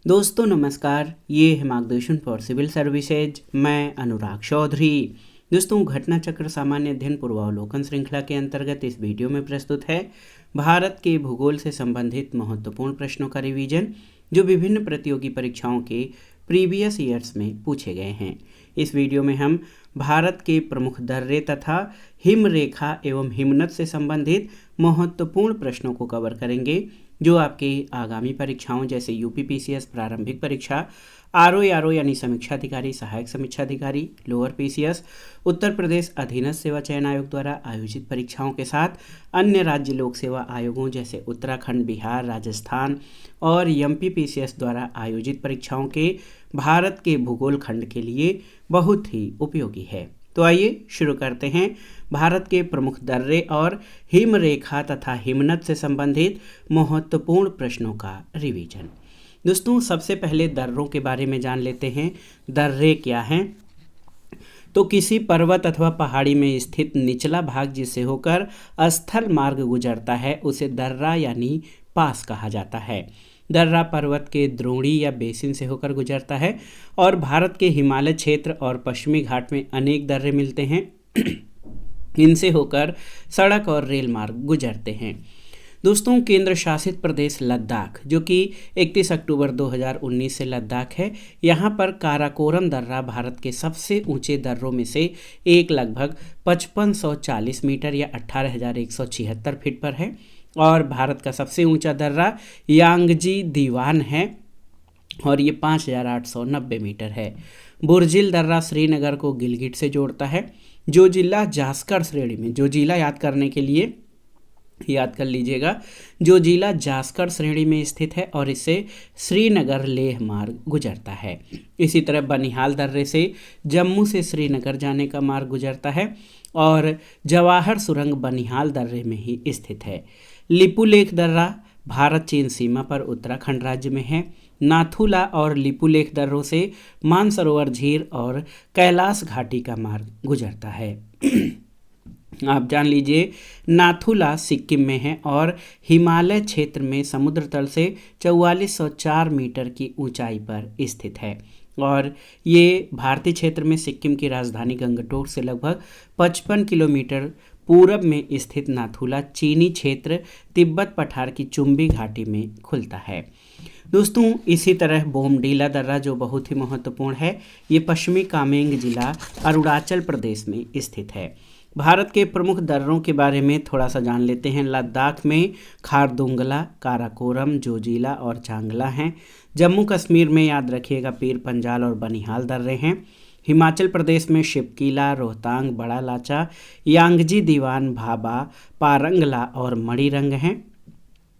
दोस्तों नमस्कार, ये है मार्गदर्शन फॉर सिविल सर्विसेज। मैं अनुराग चौधरी। दोस्तों, घटना चक्र सामान्य अध्ययन पूर्वावलोकन श्रृंखला के अंतर्गत इस वीडियो में प्रस्तुत है भारत के भूगोल से संबंधित महत्वपूर्ण प्रश्नों का रिवीजन, जो विभिन्न प्रतियोगी परीक्षाओं के प्रीवियस ईयर्स में पूछे गए हैं। इस वीडियो में हम भारत के प्रमुख दर्रे तथा हिमरेखा एवं हिमनद से संबंधित महत्वपूर्ण प्रश्नों को कवर करेंगे, जो आपके आगामी परीक्षाओं जैसे यूपीपीसीएस प्रारंभिक परीक्षा, आरओ यानी समीक्षा अधिकारी, सहायक समीक्षा अधिकारी, लोअर पीसीएस, उत्तर प्रदेश अधीनस्थ सेवा चयन आयोग द्वारा आयोजित परीक्षाओं के साथ अन्य राज्य लोक सेवा आयोगों जैसे उत्तराखंड, बिहार, राजस्थान और एमपीपीसीएस द्वारा आयोजित परीक्षाओं के भारत के भूगोल खंड के लिए बहुत ही उपयोगी है। तो आइए शुरू करते हैं भारत के प्रमुख दर्रे और हिमरेखा तथा हिमनद से संबंधित महत्वपूर्ण प्रश्नों का रिवीजन। दोस्तों, सबसे पहले दर्रों के बारे में जान लेते हैं। दर्रे क्या हैं? तो किसी पर्वत अथवा पहाड़ी में स्थित निचला भाग जिससे होकर स्थल मार्ग गुजरता है उसे दर्रा यानी पास कहा जाता है। दर्रा पर्वत के द्रोणी या बेसिन से होकर गुजरता है और भारत के हिमालय क्षेत्र और पश्चिमी घाट में अनेक दर्रे मिलते हैं। इनसे होकर सड़क और रेल मार्ग गुजरते हैं। दोस्तों, केंद्र शासित प्रदेश लद्दाख, जो कि 31 अक्टूबर 2019 से लद्दाख है, यहाँ पर काराकोरम दर्रा भारत के सबसे ऊंचे दर्रों में से एक लगभग 5540 मीटर या 18,176 फीट पर है और भारत का सबसे ऊंचा दर्रा यांगजी दीवान है और ये 5,890 मीटर है। बुर्जिल दर्रा श्रीनगर को गिलगिट से जोड़ता है। जो जिला जास्कर श्रेणी में, जो जिला याद करने के लिए याद कर लीजिएगा, जो जिला जास्कर श्रेणी में स्थित है और इससे श्रीनगर लेह मार्ग गुजरता है। इसी तरह बनिहाल दर्रे से जम्मू से श्रीनगर जाने का मार्ग गुजरता है और जवाहर सुरंग बनिहाल दर्रे में ही स्थित है। लिपुलेख दर्रा भारत चीन सीमा पर उत्तराखंड राज्य में है। नाथुला और लिपुलेख दर्रों से मानसरोवर झील और कैलाश घाटी का मार्ग गुजरता है। आप जान लीजिए, नाथुला सिक्किम में है और हिमालय क्षेत्र में समुद्र तल से 4404 मीटर की ऊंचाई पर स्थित है और ये भारतीय क्षेत्र में सिक्किम की राजधानी गंगटोक से लगभग 55 किलोमीटर पूरब में स्थित नाथुला चीनी क्षेत्र तिब्बत पठार की चुंबी घाटी में खुलता है। दोस्तों, इसी तरह बोमडीला दर्रा जो बहुत ही महत्वपूर्ण है, ये पश्चिमी कामेंग जिला अरुणाचल प्रदेश में स्थित है। भारत के प्रमुख दर्रों के बारे में थोड़ा सा जान लेते हैं। लद्दाख में खारदुंगला, काराकोरम, जोजिला और चांगला हैं। जम्मू कश्मीर में याद रखिएगा पीर पंजाल और बनिहाल दर्रे हैं। हिमाचल प्रदेश में शिवकीला, रोहतांग, बड़ा लाचा, यांगजी दीवान, भाबा, पारंगला और मणिरंग हैं।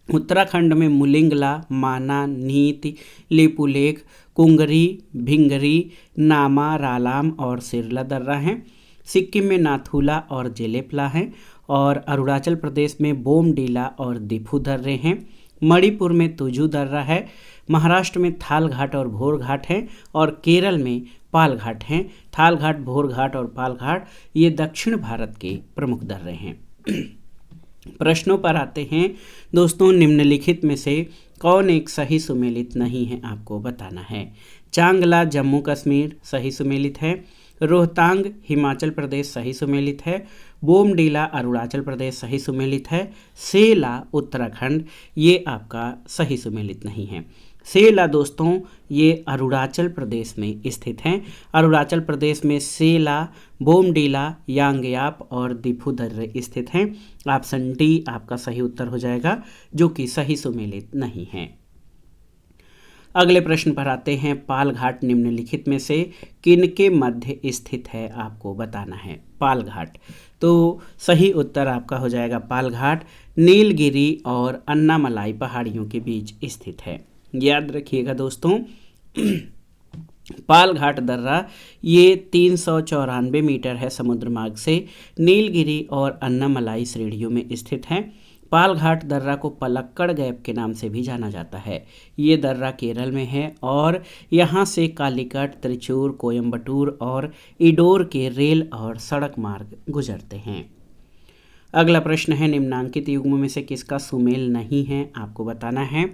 उत्तराखंड में मुलिंगला, माना, नीति, लिपुलेख, कुंगरी, भिंगरी, नामा, रालाम और सिरला दर्रा हैं। सिक्किम में नाथुला और जेलेपला हैं और अरुणाचल प्रदेश में बोमडीला और दिफू दर्रे हैं। मणिपुर में तुजू दर्रा है। महाराष्ट्र में थाल घाट और भोर घाट हैं और केरल में पाल घाट हैं। थाल घाट, भोर घाट और पाल घाट ये दक्षिण भारत के प्रमुख दर्रे हैं। प्रश्नों पर आते हैं। दोस्तों, निम्नलिखित में से कौन एक सही सुमेलित नहीं है, आपको बताना है। चांगला जम्मू कश्मीर सही सुमेलित है। रोहतांग हिमाचल प्रदेश सही सुमेलित है। बोमडीला अरुणाचल प्रदेश सही सुमेलित है। सेला उत्तराखंड ये आपका सही सुमेलित नहीं है। सेला दोस्तों ये अरुणाचल प्रदेश में स्थित हैं। अरुणाचल प्रदेश में सेला, बोमडीला, यांगयाप और दिफू दर्रे स्थित हैं। ऑप्शन डी आपका सही उत्तर हो जाएगा, जो कि सही सुमेलित नहीं है। अगले प्रश्न पर आते हैं। पाल घाट निम्नलिखित में से किनके मध्य स्थित है, आपको बताना है। पाल घाट, तो सही उत्तर आपका हो जाएगा पाल घाट नीलगिरी और अन्नामलाई पहाड़ियों के बीच स्थित है। याद रखिएगा दोस्तों, पाल घाट दर्रा ये 394 मीटर है समुद्र मार्ग से। नीलगिरी और अन्नामलाई श्रेणियों में स्थित है। पाल घाट दर्रा को पलक्कड़ गैप के नाम से भी जाना जाता है। ये दर्रा केरल में है और यहाँ से कालीकट, त्रिचूर, कोयम्बटूर और इडोर के रेल और सड़क मार्ग गुजरते हैं। अगला प्रश्न है, निम्नांकित युग्मों में से किसका सुमेल नहीं है, आपको बताना है।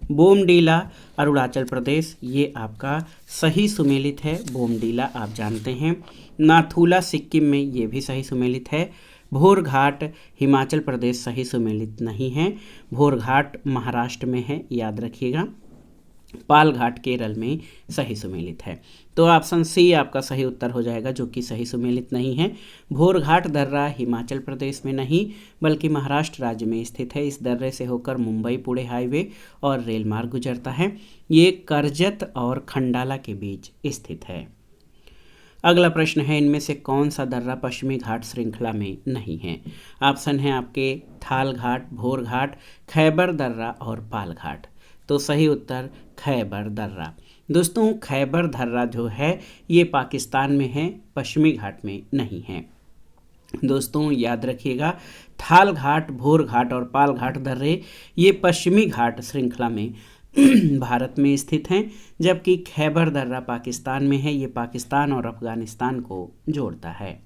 बोमडीला अरुणाचल प्रदेश, ये आपका सही सुमेलित है। बोमडीला आप जानते हैं। नाथुला सिक्किम में, ये भी सही सुमेलित है। भोरघाट हिमाचल प्रदेश सही सुमेलित नहीं है। भोरघाट महाराष्ट्र में है, याद रखिएगा। पालघाट केरल में सही सुमेलित है। तो ऑप्शन सी आपका सही उत्तर हो जाएगा, जो कि सही सुमेलित नहीं है। भोरघाट दर्रा हिमाचल प्रदेश में नहीं बल्कि महाराष्ट्र राज्य में स्थित है। इस दर्रे से होकर मुंबई पुणे हाईवे और रेल मार्ग गुजरता है। ये करजत और खंडाला के बीच स्थित है। अगला प्रश्न है, इनमें से कौन सा दर्रा पश्चिमी घाट श्रृंखला में नहीं है? ऑप्शन है आपके थाल घाट, भोर घाट, खैबर दर्रा और पाल घाट। तो सही उत्तर खैबर दर्रा। दोस्तों खैबर दर्रा जो है ये पाकिस्तान में है, पश्चिमी घाट में नहीं है। दोस्तों याद रखिएगा, थाल घाट, भोर घाट और पाल घाट दर्रे ये पश्चिमी घाट श्रृंखला में भारत में स्थित हैं, जबकि खैबर दर्रा पाकिस्तान में है। ये पाकिस्तान और अफगानिस्तान को जोड़ता है।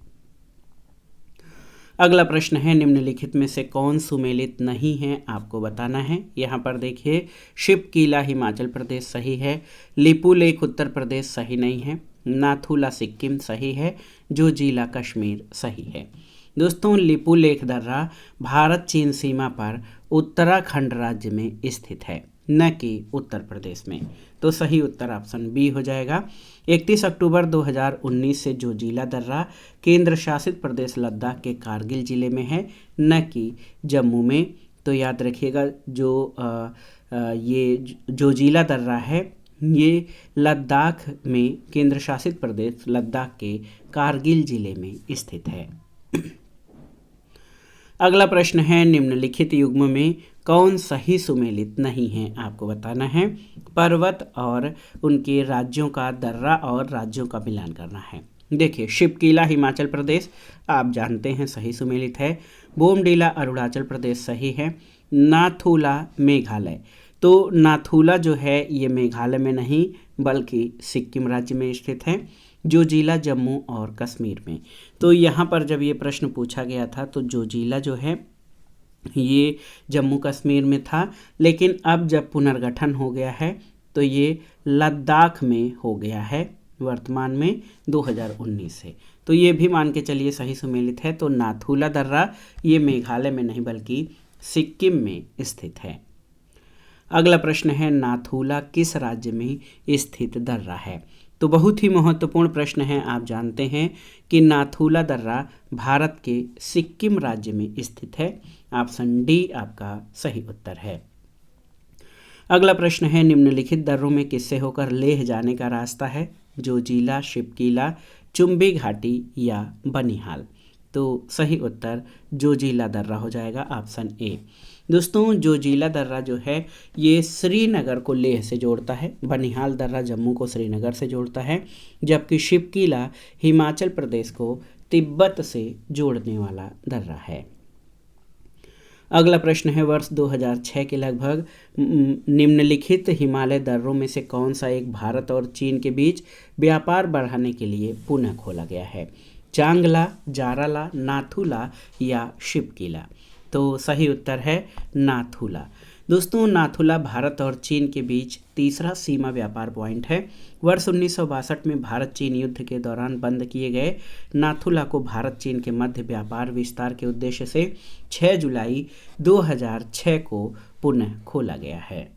अगला प्रश्न है, निम्नलिखित में से कौन सुमेलित नहीं है? आपको बताना है। यहाँ पर देखिए, शिवकीला हिमाचल प्रदेश सही है। लिपुलेख उत्तर प्रदेश सही नहीं है। नाथुला सिक्किम सही है। जोजिला कश्मीर सही है। दोस्तों लिपुलेख दर्रा भारत चीन सीमा पर उत्तराखंड राज्य में स्थित है, न कि उत्तर प्रदेश में। तो सही उत्तर ऑप्शन बी हो जाएगा। 31 अक्टूबर 2019 से जोजिला दर्रा केंद्र शासित प्रदेश लद्दाख के कारगिल जिले में है, न कि जम्मू में। तो याद रखिएगा, ये जोजिला दर्रा है ये लद्दाख में, केंद्र शासित प्रदेश लद्दाख के कारगिल जिले में स्थित है। अगला प्रश्न है, निम्नलिखित युग्म में कौन सही सुमेलित नहीं है? आपको बताना है। पर्वत और उनके राज्यों का दर्रा और राज्यों का मिलान करना है। देखिए, शिवकीला हिमाचल प्रदेश आप जानते हैं सही सुमेलित है। बोमडीला अरुणाचल प्रदेश सही है। नाथुला मेघालय, तो नाथुला जो है ये मेघालय में नहीं बल्कि सिक्किम राज्य में स्थित है। जोजिला जम्मू और कश्मीर में। तो यहाँ पर जब ये प्रश्न पूछा गया था तो जोजिला जो है ये जम्मू कश्मीर में था, लेकिन अब जब पुनर्गठन हो गया है तो ये लद्दाख में हो गया है वर्तमान में 2019 से। तो ये भी मान के चलिए सही सुमेलित है। तो नाथुला दर्रा ये मेघालय में नहीं बल्कि सिक्किम में स्थित है। अगला प्रश्न है, नाथुला किस राज्य में स्थित दर्रा है? तो बहुत ही महत्वपूर्ण प्रश्न है। आप जानते हैं कि नाथुला दर्रा भारत के सिक्किम राज्य में स्थित है। ऑप्शन डी आपका सही उत्तर है। अगला प्रश्न है, निम्नलिखित दर्रों में किससे होकर लेह जाने का रास्ता है? जोजिला, शिवकीला, चुम्बी घाटी या बनिहाल। तो सही उत्तर जोजिला दर्रा हो जाएगा, ऑप्शन ए। दोस्तों जोजिला दर्रा जो है ये श्रीनगर को लेह से जोड़ता है। बनिहाल दर्रा जम्मू को श्रीनगर से जोड़ता है, जबकि शिवकीला हिमाचल प्रदेश को तिब्बत से जोड़ने वाला दर्रा है। अगला प्रश्न है, वर्ष 2006 के लगभग निम्नलिखित हिमालय दर्रों में से कौन सा एक भारत और चीन के बीच व्यापार बढ़ाने के लिए पुनः खोला गया है? चांगला, जाराला, नाथुला या शिवकीला। तो सही उत्तर है नाथुला। दोस्तों नाथुला भारत और चीन के बीच तीसरा सीमा व्यापार पॉइंट है। वर्ष 1962 में भारत चीन युद्ध के दौरान बंद किए गए नाथुला को भारत चीन के मध्य व्यापार विस्तार के उद्देश्य से 6 जुलाई 2006 को पुनः खोला गया है।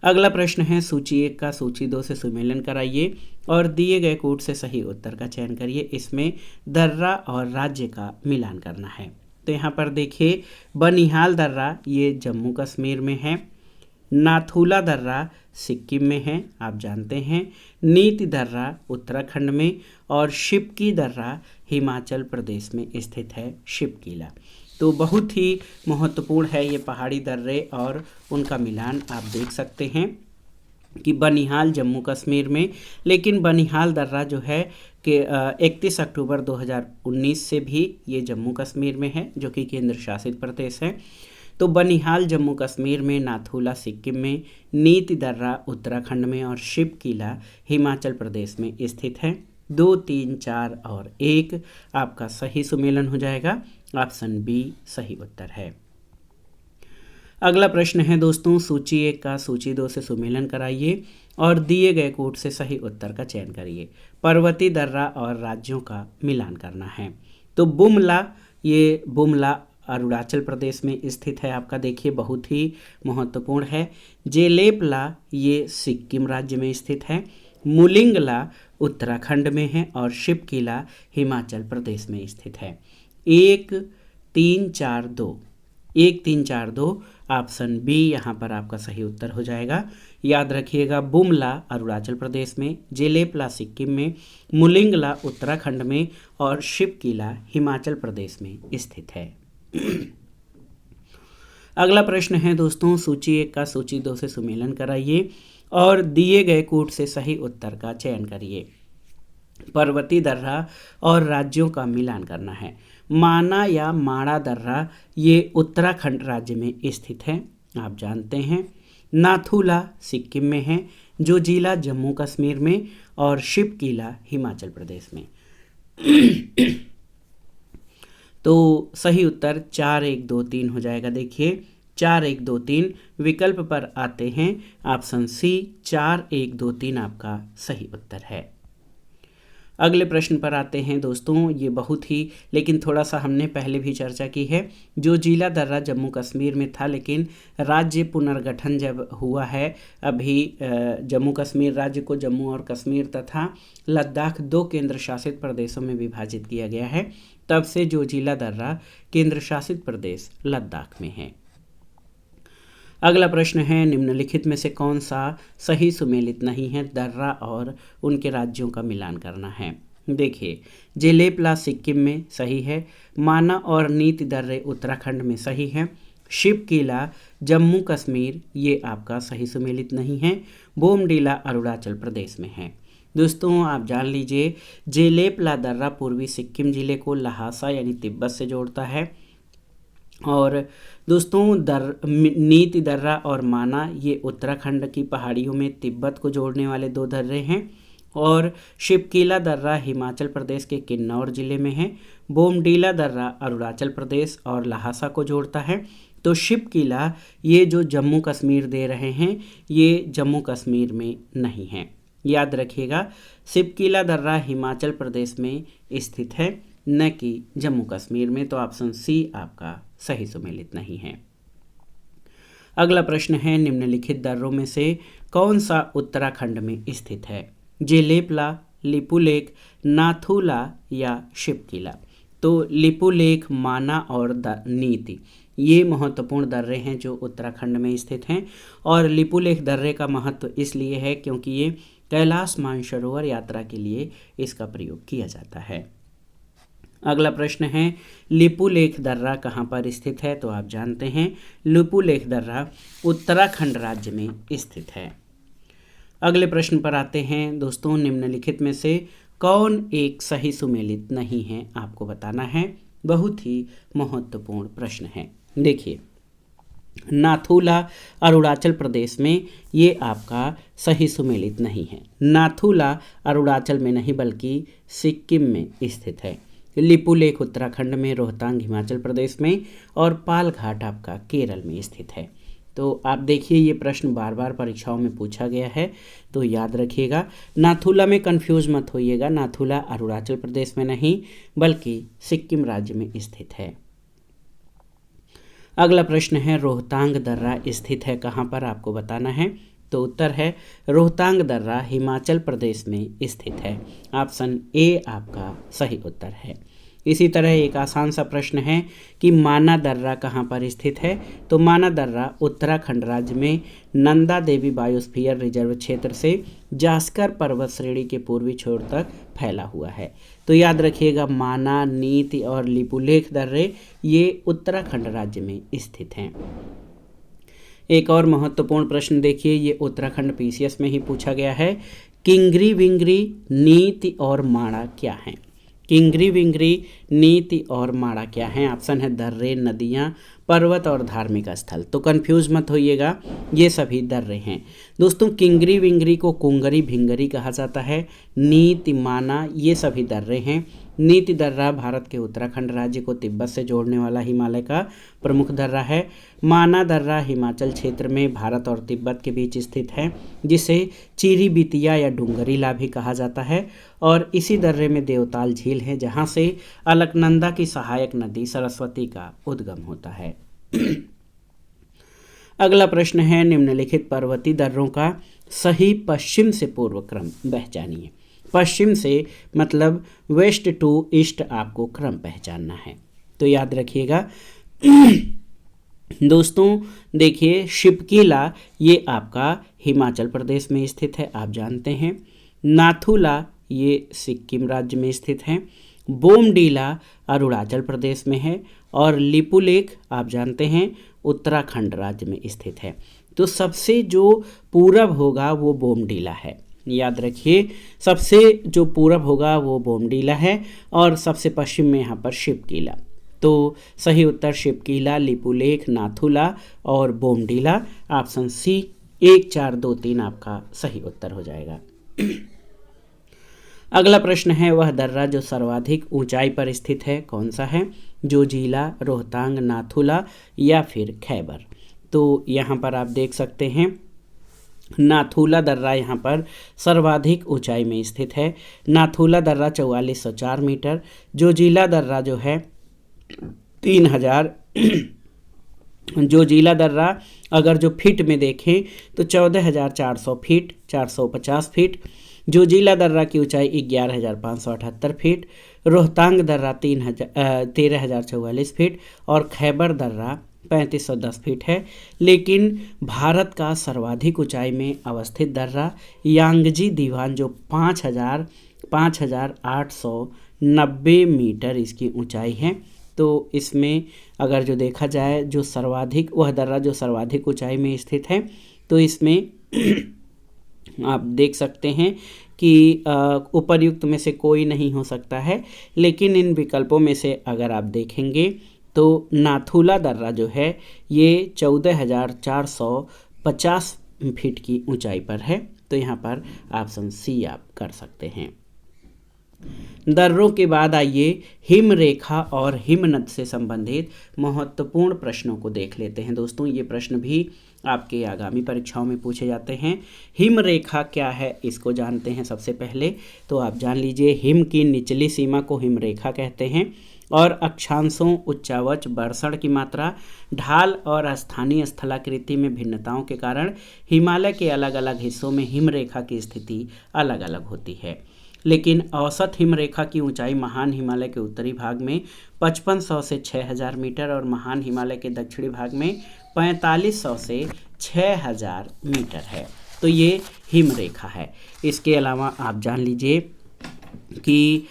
अगला प्रश्न है, सूची 1 का सूची 2 से सुमेलन कराइए और दिए गए कोड से सही उत्तर का चयन करिए। इसमें दर्रा और राज्य का मिलान करना है। तो यहाँ पर देखिए, बनिहाल दर्रा ये जम्मू कश्मीर में है। नाथुला दर्रा सिक्किम में है, आप जानते हैं। नीति दर्रा उत्तराखंड में और शिवकी दर्रा हिमाचल प्रदेश में स्थित है, शिवकीला। तो बहुत ही महत्वपूर्ण है ये पहाड़ी दर्रे और उनका मिलान। आप देख सकते हैं कि बनिहाल जम्मू कश्मीर में, लेकिन बनिहाल दर्रा जो है कि 31 अक्टूबर 2019 से भी ये जम्मू कश्मीर में है, जो कि केंद्र शासित प्रदेश है। तो बनिहाल जम्मू कश्मीर में, नाथुला सिक्किम में, नीति दर्रा उत्तराखंड में और शिवकीला हिमाचल प्रदेश में स्थित है। 2, 3, 4 और 1 आपका सही सुमेलन हो जाएगा। ऑप्शन बी सही उत्तर है। अगला प्रश्न है दोस्तों, सूची 1 का सूची 2 से सुमेलन कराइए और दिए गए कोड से सही उत्तर का चयन करिए। पर्वतीय दर्रा और राज्यों का मिलान करना है। तो बुमला, ये बुमला अरुणाचल प्रदेश में स्थित है आपका, देखिए बहुत ही महत्वपूर्ण है। जेलेपला ये सिक्किम राज्य में स्थित है। मुलिंगला उत्तराखंड में है और शिपकिला हिमाचल प्रदेश में स्थित है। 1 3 4 2 1 3 4 2 ऑप्शन बी यहाँ पर आपका सही उत्तर हो जाएगा। याद रखिएगा, बुमला अरुणाचल प्रदेश में, जेलेपला सिक्किम में, मुलिंगला उत्तराखंड में और शिपकिला हिमाचल प्रदेश में स्थित है। अगला प्रश्न है दोस्तों, सूची 1 का सूची 2 से सुमेलन कराइए और दिए गए कोड से सही उत्तर का चयन करिए। पर्वतीय दर्रा और राज्यों का मिलान करना है। माना या माड़ा दर्रा ये उत्तराखंड राज्य में स्थित है, आप जानते हैं। नाथुला सिक्किम में है, जो जिला जम्मू कश्मीर में और शिपकिला हिमाचल प्रदेश में। तो सही उत्तर 4 1 2 3 हो जाएगा। देखिए 4 1 2 3 विकल्प पर आते हैं, ऑप्शन सी 4 1 2 3 आपका सही उत्तर है। अगले प्रश्न पर आते हैं दोस्तों, ये बहुत ही, लेकिन थोड़ा सा हमने पहले भी चर्चा की है। जो जिला दर्रा जम्मू कश्मीर में था, लेकिन राज्य पुनर्गठन जब हुआ है, अभी जम्मू कश्मीर राज्य को जम्मू और कश्मीर तथा लद्दाख 2 केंद्र शासित प्रदेशों में विभाजित किया गया है, तब से जो जिला दर्रा केंद्र शासित प्रदेश लद्दाख में है। अगला प्रश्न है, निम्नलिखित में से कौन सा सही सुमेलित नहीं है? दर्रा और उनके राज्यों का मिलान करना है। देखिए, जेलेपला सिक्किम में सही है, माना और नीति दर्रे उत्तराखंड में सही है, शिपकिला जम्मू कश्मीर ये आपका सही सुमेलित नहीं है, बोमडीला अरुणाचल प्रदेश में है। दोस्तों आप जान लीजिए, जेलेपला दर्रा पूर्वी सिक्किम जिले को लहासा यानी तिब्बत से जोड़ता है, और दोस्तों नीति दर्रा और माना ये उत्तराखंड की पहाड़ियों में तिब्बत को जोड़ने वाले 2 दर्रे हैं, और शिपकिला दर्रा हिमाचल प्रदेश के किन्नौर जिले में है। बोमडीला दर्रा अरुणाचल प्रदेश और लहासा को जोड़ता है। तो शिपकिला ये जो जम्मू कश्मीर दे रहे हैं, ये जम्मू कश्मीर में नहीं है, याद रखिएगा। शिपकिला दर्रा हिमाचल प्रदेश में स्थित है, न कि जम्मू कश्मीर में। तो ऑप्शन सी आपका सही सुमेलित नहीं है। अगला प्रश्न है, निम्नलिखित दर्रों में से कौन सा उत्तराखंड में स्थित है? जेलेपला, लिपुलेख, नाथुला या शिपकिला? तो लिपुलेख, माना और नीति ये महत्वपूर्ण दर्रे हैं जो उत्तराखंड में स्थित हैं, और लिपुलेख दर्रे का महत्व इसलिए है क्योंकि ये कैलाश मानसरोवर यात्रा के लिए इसका प्रयोग किया जाता है। अगला प्रश्न है, लिपुलेख दर्रा कहाँ पर स्थित है? तो आप जानते हैं, लिपुलेख दर्रा उत्तराखंड राज्य में स्थित है। अगले प्रश्न पर आते हैं दोस्तों, निम्नलिखित में से कौन एक सही सुमेलित नहीं है? आपको बताना है, बहुत ही महत्वपूर्ण प्रश्न है। देखिए, नाथुला अरुणाचल प्रदेश में ये आपका सही सुमेलित नहीं है। नाथुला अरुणाचल में नहीं बल्कि सिक्किम में स्थित है। लिपुलेख उत्तराखंड में, रोहतांग हिमाचल प्रदेश में और पालघाट आपका केरल में स्थित है। तो आप देखिए, ये प्रश्न बार बार परीक्षाओं में पूछा गया है, तो याद रखिएगा। नाथुला में कंफ्यूज मत होइएगा, नाथुला अरुणाचल प्रदेश में नहीं बल्कि सिक्किम राज्य में स्थित है। अगला प्रश्न है, रोहतांग दर्रा स्थित है कहाँ पर? आपको बताना है। तो उत्तर है, रोहतांग दर्रा हिमाचल प्रदेश में स्थित है। ऑप्शन ए आपका सही उत्तर है। इसी तरह एक आसान सा प्रश्न है कि माना दर्रा कहाँ पर स्थित है? तो माना दर्रा उत्तराखंड राज्य में नंदा देवी बायोस्फीयर रिजर्व क्षेत्र से जास्कर पर्वत श्रेणी के पूर्वी छोर तक फैला हुआ है। तो याद रखिएगा, माना, नीति और लिपुलेख दर्रे ये उत्तराखंड राज्य में स्थित हैं। एक और महत्वपूर्ण प्रश्न देखिए, ये उत्तराखंड पीसीएस में ही पूछा गया है। किंगरी विंगरी, नीति और माड़ा क्या हैं? किंगरी विंगरी, नीति और माड़ा क्या हैं? ऑप्शन है दर्रे, नदियाँ, पर्वत और धार्मिक स्थल। तो कंफ्यूज मत होइएगा, ये सभी दर्रे हैं। दोस्तों किंगरी विंगरी को कुंगरी भिंगरी कहा जाता है। नीति, माना ये सभी दर्रे हैं। नीति दर्रा भारत के उत्तराखंड राज्य को तिब्बत से जोड़ने वाला हिमालय का प्रमुख दर्रा है। माना दर्रा हिमाचल क्षेत्र में भारत और तिब्बत के बीच स्थित है, जिसे चिरीबितिया या डूंगरीला भी कहा जाता है। और इसी दर्रे में देवताल झील है, जहाँ से अलकनंदा की सहायक नदी सरस्वती का उद्गम होता है। अगला प्रश्न है, निम्नलिखित पर्वतीय दर्रों का सही पश्चिम से पूर्व क्रम पहचानिए। पश्चिम से मतलब वेस्ट टू ईस्ट आपको क्रम पहचानना है। तो याद रखिएगा दोस्तों, देखिए शिपकीला ये आपका हिमाचल प्रदेश में स्थित है, आप जानते हैं। नाथुला ये सिक्किम राज्य में स्थित है। बोमडीला अरुणाचल प्रदेश में है। और लिपुलेख आप जानते हैं उत्तराखंड राज्य में स्थित है। तो सबसे जो पूरब होगा वो बोमडीला है, याद रखिए। सबसे जो पूरब होगा वो बोमडीला है और सबसे पश्चिम में यहाँ पर शिपकीला। तो सही उत्तर शिपकीला, लिपुलेख, नाथुला और बोमडीला। ऑप्शन सी 1, 4, 2, 3 आपका सही उत्तर हो जाएगा। अगला प्रश्न है, वह दर्रा जो सर्वाधिक ऊंचाई पर स्थित है कौन सा है? जोजिला, रोहतांग, नाथुला या फिर खैबर। तो यहाँ पर आप देख सकते हैं नाथुला दर्रा यहाँ पर सर्वाधिक ऊंचाई में स्थित है। नाथुला दर्रा 4404 मीटर, जोजिला दर्रा जो है 3000 जोजिला दर्रा अगर जो फीट में देखें तो 14,400 फीट, 450 फीट। जोजिला दर्रा की ऊंचाई 11,578 फीट। रोहतांग दर्रा 13,044 फीट और खैबर दर्रा 3510 फीट है। लेकिन भारत का सर्वाधिक ऊंचाई में अवस्थित दर्रा यांगजी दीवान जो 5,890 मीटर इसकी ऊंचाई है। तो इसमें अगर जो देखा जाए जो सर्वाधिक वह दर्रा जो सर्वाधिक ऊंचाई में स्थित है, तो इसमें आप देख सकते हैं कि उपर्युक्त में से कोई नहीं हो सकता है। लेकिन इन विकल्पों में से अगर आप देखेंगे तो नाथुला दर्रा जो है ये 14,450 फीट की ऊंचाई पर है। तो यहाँ पर ऑप्शन सी आप कर सकते हैं। दर्रों के बाद आइए हिम रेखा और हिमनद से संबंधित महत्वपूर्ण प्रश्नों को देख लेते हैं। दोस्तों, ये प्रश्न भी आपके आगामी परीक्षाओं में पूछे जाते हैं। हिम रेखा क्या है इसको जानते हैं सबसे पहले। तो आप जान लीजिए, हिम की निचली सीमा को हिम रेखा कहते हैं और अक्षांशों, उच्चावच, बर्षण की मात्रा, ढाल और स्थानीय स्थलाकृति में भिन्नताओं के कारण हिमालय के अलग अलग हिस्सों में हिम रेखा की स्थिति अलग अलग होती है। लेकिन औसत हिम रेखा की ऊंचाई महान हिमालय के उत्तरी भाग में 5500 से 6000 मीटर और महान हिमालय के दक्षिणी भाग में 4500 से 6000 मीटर है। तो ये हिम रेखा है। इसके अलावा आप जान लीजिए कि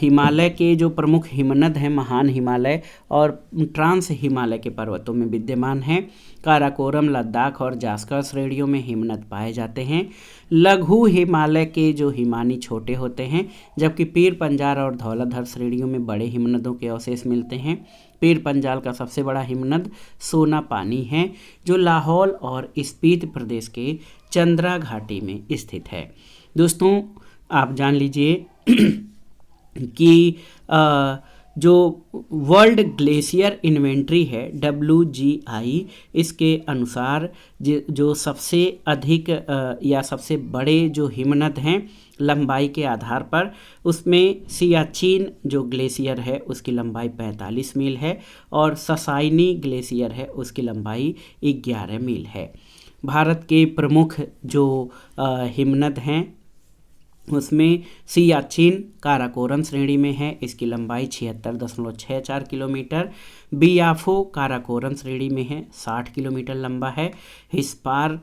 हिमालय के जो प्रमुख हिमनद हैं महान हिमालय और ट्रांस हिमालय के पर्वतों में विद्यमान हैं। काराकोरम, लद्दाख और जास्कर श्रेणियों में हिमनद पाए जाते हैं। लघु हिमालय के जो हिमानी छोटे होते हैं, जबकि पीर पंजाल और धौलाधर श्रेणियों में बड़े हिमनदों के अवशेष मिलते हैं। पीर पंजाल का सबसे बड़ा हिमनद सोना पानी है, जो लाहौल और स्पीति प्रदेश के चंद्रा घाटी में स्थित है। दोस्तों, आप जान लीजिए कि जो वर्ल्ड ग्लेशियर इन्वेंट्री है WGI, इसके अनुसार जो सबसे अधिक या सबसे बड़े जो हिमनद हैं लंबाई के आधार पर, उसमें सियाचिन जो ग्लेशियर है उसकी लंबाई 45 मील है और ससाइनी ग्लेशियर है उसकी लंबाई 11 मील है। भारत के प्रमुख जो हिमनद हैं उसमें सियाचिन काराकोरम श्रेणी में है, इसकी लंबाई 76.64 किलोमीटर। बियाफो काराकोरम श्रेणी में है, 60 किलोमीटर लंबा है। हिस्पार,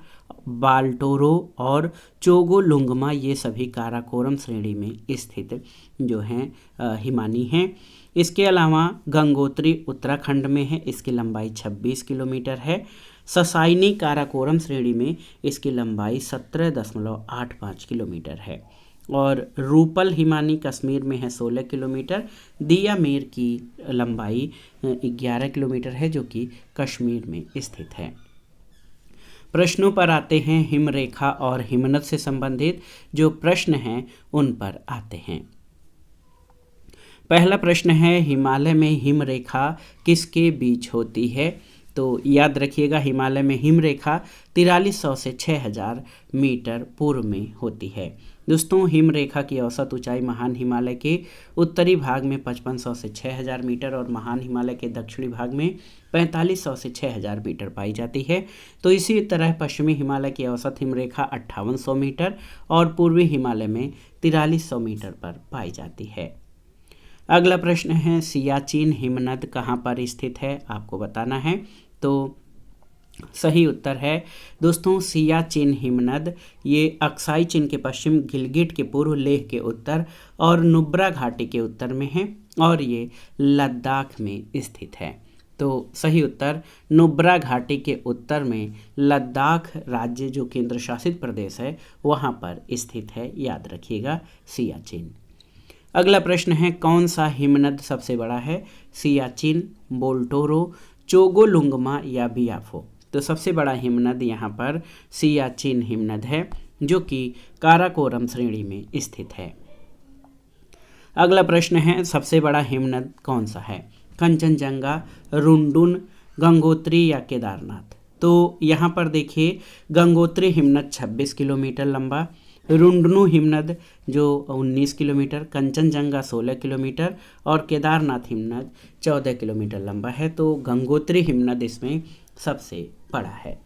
बाल्टोरो और चोगोलुंगमा ये सभी काराकोरम श्रेणी में स्थित जो हैं हिमानी हैं। इसके अलावा गंगोत्री उत्तराखंड में है, इसकी लंबाई 26 किलोमीटर है। ससाइनी काराकोरम श्रेणी में इसकी लंबाई 17.85 किलोमीटर है और रूपल हिमानी कश्मीर में है 16 किलोमीटर। दियामेर की लंबाई 11 किलोमीटर है जो कि कश्मीर में स्थित है। प्रश्नों पर आते हैं। हिम रेखा और हिमनद से संबंधित जो प्रश्न हैं उन पर आते हैं। पहला प्रश्न है, हिमालय में हिम रेखा किसके बीच होती है? तो याद रखिएगा, हिमालय में हिम रेखा 4300 से 6000 मीटर पूर्व में होती है। दोस्तों, हिम रेखा की औसत ऊंचाई महान हिमालय के उत्तरी भाग में 5500 से 6000 मीटर और महान हिमालय के दक्षिणी भाग में 4500 से 6000 मीटर पाई जाती है। तो इसी तरह पश्चिमी हिमालय की औसत हिम रेखा 5800 मीटर और पूर्वी हिमालय में 4300 मीटर पर पाई जाती है। अगला प्रश्न है, सियाचिन हिमनद कहाँ पर स्थित है? आपको बताना है। तो सही उत्तर है दोस्तों, सियाचिन हिमनद ये अक्साई चीन के पश्चिम, गिलगिट के पूर्व, लेह के उत्तर और नुब्रा घाटी के उत्तर में है और ये लद्दाख में स्थित है। तो सही उत्तर नुब्रा घाटी के उत्तर में लद्दाख राज्य जो केंद्र शासित प्रदेश है वहाँ पर स्थित है, याद रखिएगा सियाचिन। अगला प्रश्न है, कौन सा हिमनद सबसे बड़ा है? सियाचिन, बोल्टोरो, चोगोलुंगमा या बियाफो? तो सबसे बड़ा हिमनद यहाँ पर सियाचिन हिमनद है जो कि काराकोरम श्रेणी में स्थित है। अगला प्रश्न है, सबसे बड़ा हिमनद कौन सा है? कंचनजंगा, रुंडुन, गंगोत्री या केदारनाथ? तो यहाँ पर देखिए, गंगोत्री हिमनद 26 किलोमीटर लंबा, रुंडनु हिमनद जो 19 किलोमीटर, कंचनजंगा 16 किलोमीटर और केदारनाथ हिमनद 14 किलोमीटर लंबा है। तो गंगोत्री हिमनद इसमें सबसे बड़ा है।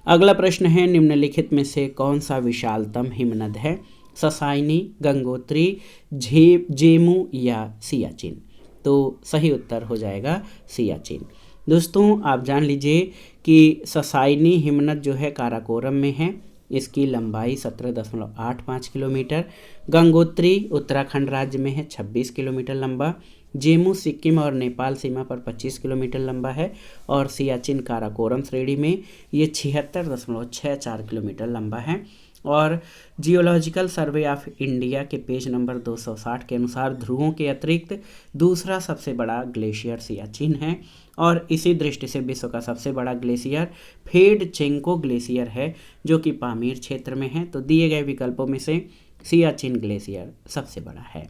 अगला प्रश्न है, निम्नलिखित में से कौन सा विशालतम हिमनद है? ससाइनी, गंगोत्री, जेमू या सियाचिन? तो सही उत्तर हो जाएगा सियाचिन। दोस्तों, आप जान लीजिए कि ससाइनी हिमनद जो है काराकोरम में है, इसकी लंबाई 17.85 किलोमीटर। गंगोत्री उत्तराखंड राज्य में है, 26 किलोमीटर लंबा। जेमू सिक्किम और नेपाल सीमा पर 25 किलोमीटर लंबा है और सियाचिन काराकोरम श्रेणी में ये 76.64 किलोमीटर लंबा है। और जियोलॉजिकल सर्वे ऑफ इंडिया के पेज नंबर 260 के अनुसार ध्रुवों के अतिरिक्त दूसरा सबसे बड़ा ग्लेशियर सियाचिन है और इसी दृष्टि से विश्व का सबसे बड़ा ग्लेशियर फेडचेंको ग्लेशियर है जो कि पामीर क्षेत्र में है। तो दिए गए विकल्पों में से सियाचिन ग्लेशियर सबसे बड़ा है।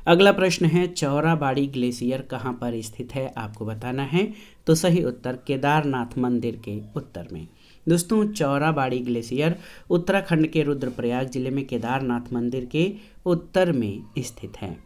अगला प्रश्न है, चौराबाड़ी ग्लेशियर कहाँ पर स्थित है? आपको बताना है। तो सही उत्तर केदारनाथ मंदिर के उत्तर में। दोस्तों, चौराबाड़ी ग्लेशियर उत्तराखंड के रुद्रप्रयाग जिले में केदारनाथ मंदिर के उत्तर में स्थित है।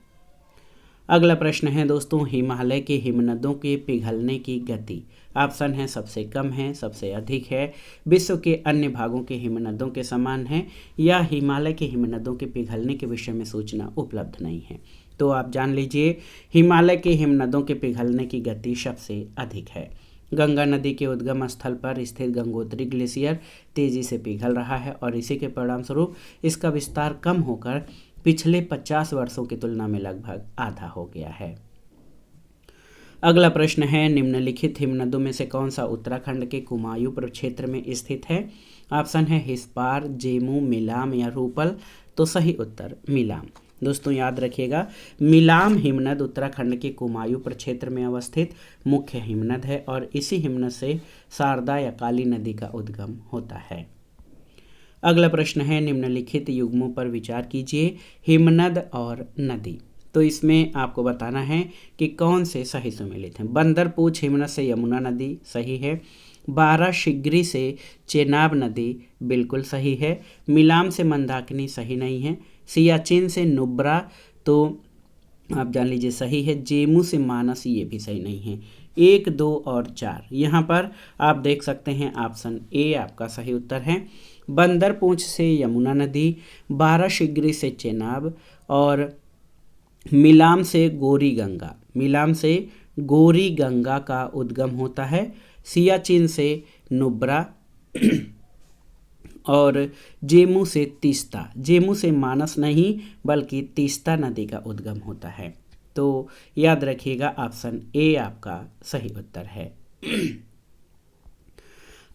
अगला प्रश्न है दोस्तों, हिमालय के हिमनदों के पिघलने की गति? ऑप्शन है सबसे कम है, सबसे अधिक है, विश्व के अन्य भागों के हिमनदों के समान है या हिमालय के हिमनदों के पिघलने के विषय में सूचना उपलब्ध नहीं है। तो आप जान लीजिए, हिमालय के हिमनदों के पिघलने की गति सबसे अधिक है। गंगा नदी के उद्गम स्थल पर स्थित गंगोत्री ग्लेशियर तेजी से पिघल रहा है और इसी के परिणामस्वरूप इसका विस्तार कम होकर पिछले 50 वर्षों की तुलना में लगभग आधा हो गया है। अगला प्रश्न है, निम्नलिखित हिमनदों में से कौन सा उत्तराखंड के कुमायूं प्रक्षेत्र में स्थित है? ऑप्शन है हिस्पार, जेमू, मिलाम या रूपल? तो सही उत्तर मिलाम। दोस्तों, याद रखिएगा, मिलाम हिमनद उत्तराखंड के कुमायूं प्रक्षेत्र में अवस्थित मुख्य हिमनद है और इसी हिमनद से शारदा या काली नदी का उद्गम होता है। अगला प्रश्न है, निम्नलिखित युग्मों पर विचार कीजिए, हिमनद और नदी। तो इसमें आपको बताना है कि कौन से सही सुमेलित हैं। बंदरपूछ हिमनद से यमुना नदी सही है, बाराशिगरी से चेनाब नदी बिल्कुल सही है, मिलाम से मंदाकिनी सही नहीं है, सियाचिन से नुब्रा तो आप जान लीजिए सही है, जेमू से मानस ये भी सही नहीं है। 1, 2 और 4 यहाँ पर आप देख सकते हैं, ऑप्शन ए आपका सही उत्तर है। बंदरपूछ से यमुना नदी, बाराशिगरी से चेनाब और मिलाम से गोरी गंगा, मिलाम से गोरी गंगा का उद्गम होता है। सियाचिन से नुब्रा और जेमू से तीस्ता, जेमू से मानस नहीं बल्कि तीस्ता नदी का उद्गम होता है। तो याद रखिएगा, ऑप्शन ए आपका सही उत्तर है।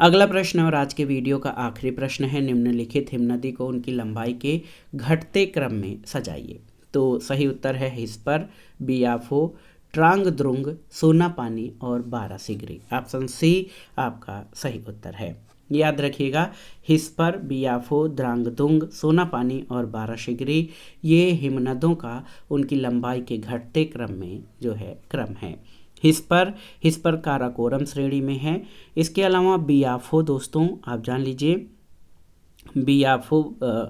अगला प्रश्न और आज के वीडियो का आखिरी प्रश्न है, निम्नलिखित हिमनदी को उनकी लंबाई के घटते क्रम में सजाइए। तो सही उत्तर है हिस्पर, बियाफो, ट्रांगद्रुंग, सोनापानी और बारासिगरी। ऑप्शन सी आपका सही उत्तर है। याद रखिएगा, हिस्पर, बियाफो, द्रांगदुंग, सोनापानी और बाराशिगरी ये हिमनदों का उनकी लंबाई के घटते क्रम में जो है क्रम है। हिस्पर काराकोरम श्रेणी में है। इसके अलावा बियाफो दोस्तों आप जान लीजिए, बियाफो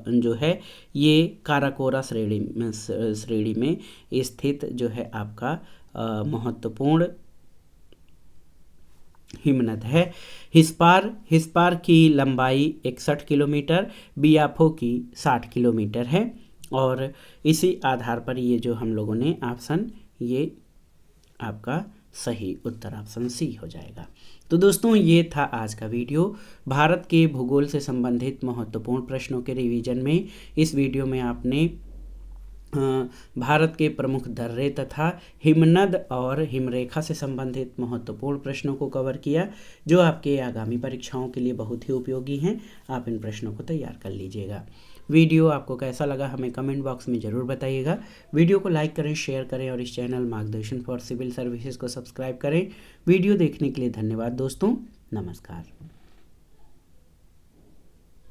जो है ये काराकोरा श्रेणी में स्थित जो है आपका महत्वपूर्ण हिमनद है। हिस्पार की लंबाई 61 किलोमीटर, बियाफो की 60 किलोमीटर है। और इसी आधार पर ये जो हम लोगों ने ऑप्शन, ये आपका सही उत्तर ऑप्शन सी हो जाएगा। तो दोस्तों ये था आज का वीडियो, भारत के भूगोल से संबंधित महत्वपूर्ण प्रश्नों के रिवीजन में। इस वीडियो में आपने भारत के प्रमुख दर्रे तथा हिमनद और हिमरेखा से संबंधित महत्वपूर्ण प्रश्नों को कवर किया, जो आपके आगामी परीक्षाओं के लिए बहुत ही उपयोगी हैं। आप इन प्रश्नों को तैयार कर लीजिएगा। वीडियो आपको कैसा लगा हमें कमेंट बॉक्स में ज़रूर बताइएगा। वीडियो को लाइक करें, शेयर करें और इस चैनल मार्गदर्शन फॉर सिविल सर्विसेज को सब्सक्राइब करें। वीडियो देखने के लिए धन्यवाद दोस्तों, नमस्कार।